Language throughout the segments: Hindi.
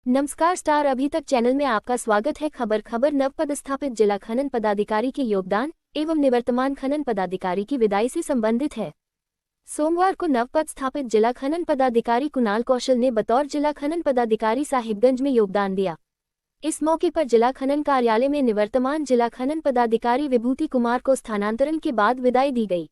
नमस्कार स्टार अभी तक चैनल में आपका स्वागत है। खबर नव पदस्थापित जिला खनन पदाधिकारी के योगदान एवं निवर्तमान खनन पदाधिकारी की विदाई से संबंधित है। सोमवार को नव पद स्थापित जिला खनन पदाधिकारी कुणाल कौशल ने बतौर जिला खनन पदाधिकारी साहिबगंज में योगदान दिया। इस मौके पर जिला खनन कार्यालय में निवर्तमान जिला खनन पदाधिकारी विभूति कुमार को स्थानांतरण के बाद विदाई दी गई।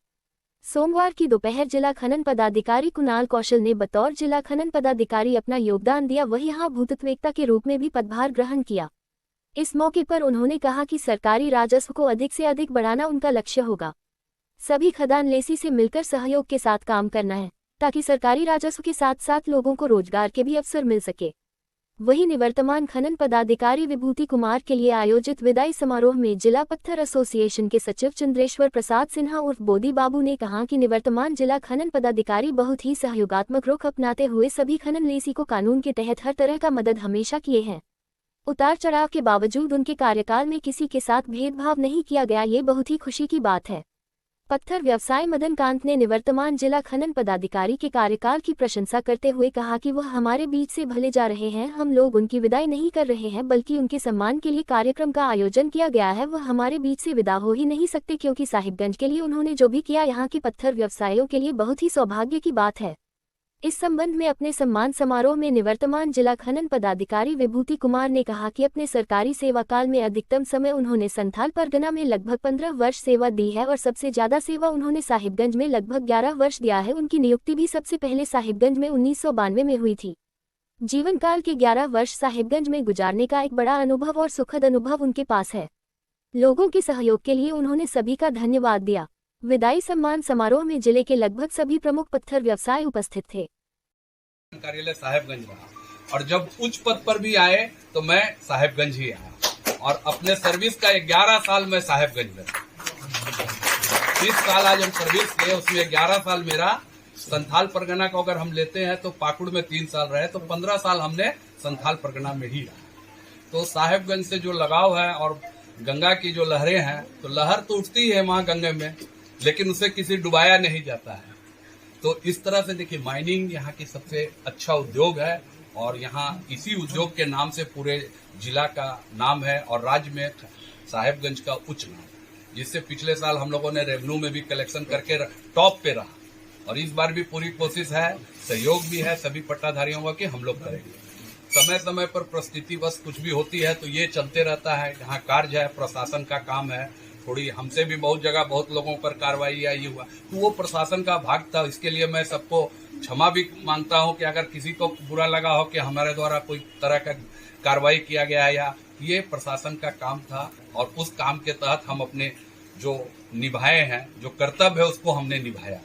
सोमवार की दोपहर जिला खनन पदाधिकारी कुणाल कौशल ने बतौर जिला खनन पदाधिकारी अपना योगदान दिया, वही यहाँ भूतत्ववेत्ता के रूप में भी पदभार ग्रहण किया। इस मौके पर उन्होंने कहा कि सरकारी राजस्व को अधिक से अधिक बढ़ाना उनका लक्ष्य होगा। सभी खदान लेसी से मिलकर सहयोग के साथ काम करना है ताकि सरकारी राजस्व के साथ साथ लोगों को रोजगार के भी अवसर मिल सके। वहीं निवर्तमान खनन पदाधिकारी विभूति कुमार के लिए आयोजित विदाई समारोह में जिला पत्थर एसोसिएशन के सचिव चंद्रेश्वर प्रसाद सिन्हा उर्फ बोदी बाबू ने कहा कि निवर्तमान जिला खनन पदाधिकारी बहुत ही सहयोगात्मक रुख अपनाते हुए सभी खनन लेसी को कानून के तहत हर तरह का मदद हमेशा किए हैं। उतार चढ़ाव के बावजूद उनके कार्यकाल में किसी के साथ भेदभाव नहीं किया गया, ये बहुत ही खुशी की बात है। पत्थर व्यवसाय मदन कांत ने निवर्तमान जिला खनन पदाधिकारी के कार्यकाल की प्रशंसा करते हुए कहा कि वह हमारे बीच से भले जा रहे हैं। हम लोग उनकी विदाई नहीं कर रहे हैं बल्कि उनके सम्मान के लिए कार्यक्रम का आयोजन किया गया है। वह हमारे बीच से विदा हो ही नहीं सकते क्योंकि साहिबगंज के लिए उन्होंने जो भी किया यहाँ के पत्थर व्यवसायियों के लिए बहुत ही सौभाग्य की बात है। इस संबंध में अपने सम्मान समारोह में निवर्तमान जिला खनन पदाधिकारी विभूति कुमार ने कहा कि अपने सरकारी सेवाकाल में अधिकतम समय उन्होंने संथाल परगना में लगभग 15 वर्ष सेवा दी है और सबसे ज्यादा सेवा उन्होंने साहिबगंज में लगभग 11 वर्ष दिया है। उनकी नियुक्ति भी सबसे पहले साहिबगंज में 1992 में हुई थी। जीवन काल के 11 वर्ष साहिबगंज में गुजारने का एक बड़ा अनुभव और सुखद अनुभव उनके पास है। लोगों के सहयोग के लिए उन्होंने सभी का धन्यवाद दिया। विदाई सम्मान समारोह में जिले के लगभग सभी प्रमुख पत्थर व्यवसाय उपस्थित थे। कार्यालय साहिबगंज रहा और जब उच्च पद पर भी आए तो मैं साहिबगंज ही आया और अपने सर्विस का 11 साल मैं साहिबगंज में 30 साल आज हम सर्विस किए, उसमें 11 साल मेरा संथाल परगना को अगर हम लेते हैं तो पाकुड़ में 3 साल रहे तो 15 साल हमने संथाल परगना में ही रहा। तो साहिबगंज से जो लगाव है और गंगा की जो लहरें हैं तो लहर तो उठती है वहां गंगे में, लेकिन उसे किसी डुबाया नहीं जाता है। तो इस तरह से देखिए माइनिंग यहाँ की सबसे अच्छा उद्योग है और यहाँ इसी उद्योग के नाम से पूरे जिला का नाम है और राज्य में साहिबगंज का उच्च नाम, जिससे पिछले साल हम लोगों ने रेवेन्यू में भी कलेक्शन करके टॉप पे रहा और इस बार भी पूरी कोशिश है, सहयोग भी है सभी पट्टाधारियों का कि हम लोग करेंगे। समय समय पर परिस्थिति बस कुछ भी होती है तो ये चलते रहता है। यहाँ कार्य है, प्रशासन का काम है, थोड़ी हमसे भी बहुत जगह बहुत लोगों पर कार्रवाई आई हुआ तो वो प्रशासन का भाग था। इसके लिए मैं सबको क्षमा भी मांगता हूं कि अगर किसी को बुरा लगा हो कि हमारे द्वारा कोई तरह का कार्रवाई किया गया या ये प्रशासन का काम था और उस काम के तहत हम अपने जो निभाए हैं, जो कर्तव्य है उसको हमने निभाया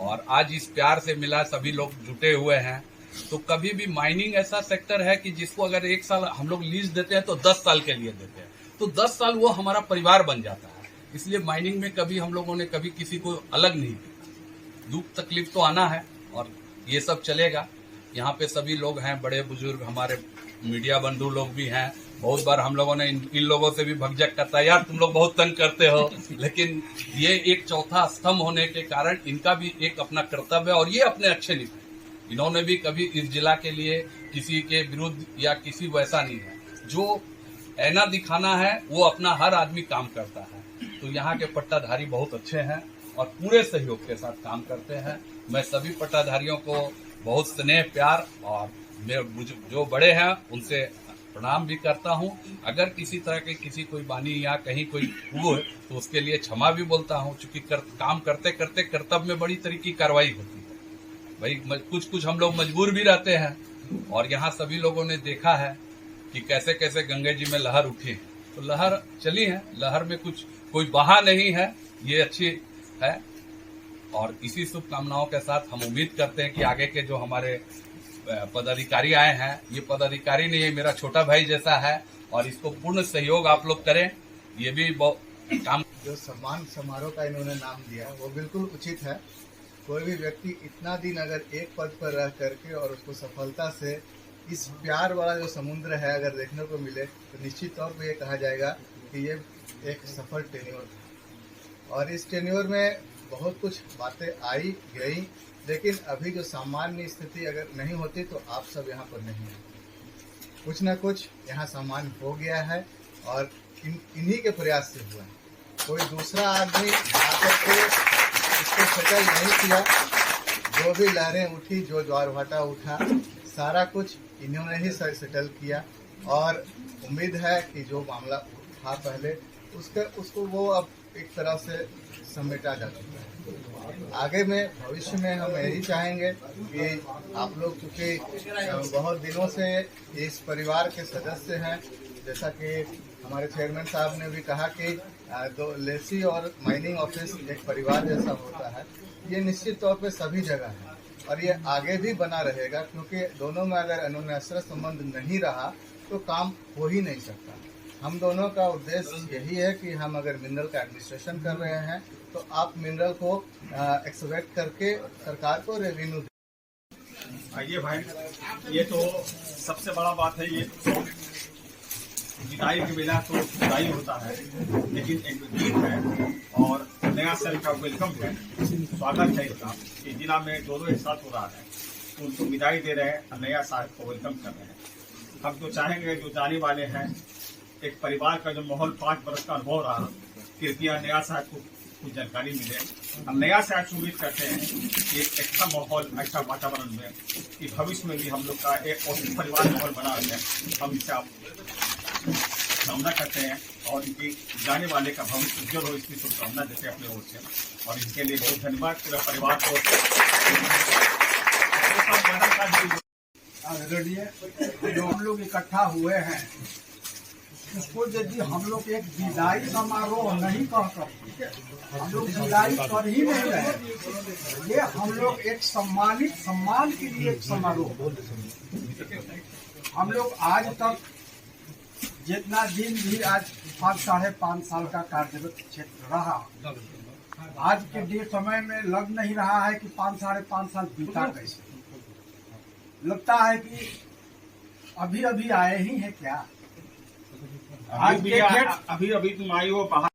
और आज इस प्यार से मिला, सभी लोग जुटे हुए हैं। तो कभी भी माइनिंग ऐसा सेक्टर है कि जिसको अगर 1 साल हम लोग लीज देते हैं तो 10 साल के लिए देते हैं तो 10 साल वो हमारा परिवार बन जाता है। इसलिए माइनिंग में कभी हम लोगों ने कभी किसी को अलग नहीं किया। दुख तकलीफ तो आना है और ये सब चलेगा। यहाँ पे सभी लोग हैं, बड़े बुजुर्ग हमारे मीडिया बंधु लोग भी हैं। बहुत बार हम लोगों ने इन लोगों से भी भगजक करता है, यार तुम लोग बहुत तंग करते हो, लेकिन ये एक चौथा स्तंभ होने के कारण इनका भी एक अपना कर्तव्य है और ये अपने अच्छे निभाए। इन्होंने भी कभी इस जिला के लिए किसी के विरुद्ध या किसी वैसा नहीं है, जो ऐना दिखाना है वो अपना हर आदमी काम करता है। तो यहाँ के पट्टाधारी बहुत अच्छे हैं और पूरे सहयोग के साथ काम करते हैं। मैं सभी पट्टाधारियों को बहुत स्नेह प्यार और जो बड़े हैं उनसे प्रणाम भी करता हूँ। अगर किसी तरह के किसी कोई बानी या कहीं कोई हुए तो उसके लिए क्षमा भी बोलता हूँ, चूंकि काम करते करते कर्तव्य में बड़ी तरह की कार्रवाई होती है। भाई कुछ हम लोग मजबूर भी रहते हैं और यहाँ सभी लोगों ने देखा है कि कैसे कैसे गंगे जी में लहर उठी है। तो लहर चली है, लहर में कुछ कोई बहा नहीं है, ये अच्छी है और इसी शुभकामनाओं के साथ हम उम्मीद करते हैं कि आगे के जो हमारे पदाधिकारी आए हैं, ये पदाधिकारी नहीं है, मेरा छोटा भाई जैसा है और इसको पूर्ण सहयोग आप लोग करें। ये भी काम जो सम्मान समारोह का इन्होंने नाम दिया वो बिल्कुल उचित है। कोई भी व्यक्ति इतना दिन अगर एक पद पर रह करके और उसको सफलता से इस प्यार वाला जो समुद्र है अगर देखने को मिले तो निश्चित तौर पर ये कहा जाएगा कि ये एक सफल टेन्योर था और इस टेन्योर में बहुत कुछ बातें आई गई, लेकिन अभी जो सामान्य स्थिति अगर नहीं होती तो आप सब यहाँ पर नहीं हैं। कुछ न कुछ यहाँ सामान हो गया है और इन्हीं के प्रयास से हुआ है। कोई दूसरा आदमी आकर के इसको सेटल नहीं किया। जो भी लहरें उठी, जो ज्वार भाटा उठा, सारा कुछ इन्होंने ही सेटल किया और उम्मीद है कि जो मामला था पहले उसको वो अब एक तरह से समेटा जा चुका है। आगे में भविष्य में हम यही चाहेंगे कि आप लोग चूँकि बहुत दिनों से इस परिवार के सदस्य हैं, जैसा कि हमारे चेयरमैन साहब ने भी कहा कि दो लेसी और माइनिंग ऑफिस एक परिवार जैसा होता है। ये निश्चित तौर पे सभी जगह है और ये आगे भी बना रहेगा, क्योंकि दोनों में अगर अन्योन्याश्रय संबंध नहीं रहा तो काम हो ही नहीं सकता। हम दोनों का उद्देश्य यही है कि हम अगर मिनरल का एडमिनिस्ट्रेशन कर रहे हैं तो आप मिनरल को एक्सपेक्ट करके सरकार को रेवेन्यू आइए भाई, ये तो सबसे बड़ा बात है। ये तो जुताई के बिना तो जुताई होता है, लेकिन एक गीत है और नया साल का वेलकम है, स्वागत है इसका। इस जिला में दोनों एक साथ हो रहा है, तो उनको विदाई दे रहे हैं और नया साल को वेलकम कर रहे हैं। हम तो चाहेंगे जो जाने वाले हैं, एक परिवार का जो माहौल 5 बरस का अनुभव रहा, कृपया नया साल को कुछ जानकारी मिले। हम नया साल से उम्मीद करते हैं कि एक अच्छा माहौल, अच्छा वातावरण में कि भविष्य में भी हम लोग का एक और परिवार माहौल बना रहे। हम इससे आप कामना करते हैं और इनके जाने वाले का भविष्य उज्जवल हो, इसकी शुभकामना देते हैं अपने ओर से। और इसके लिए बहुत धन्यवाद पूरा परिवार को। जो हम लोग इकट्ठा हुए हैं, उसको यदि हम लोग एक विदाई समारोह नहीं कहकर हम लोग विदाई कर ही नहीं रहे, ये हम लोग एक सम्मान के लिए एक समारोह। हम लोग आज तक जितना दिन भी आज 5-5.5 साल का कार्यरत क्षेत्र रहा, आज के डेट समय में लग नहीं रहा है कि 5-5.5 साल बीता कैसे। लगता है कि अभी अभी आए ही हैं क्या। अभी तुम आई हो बाहर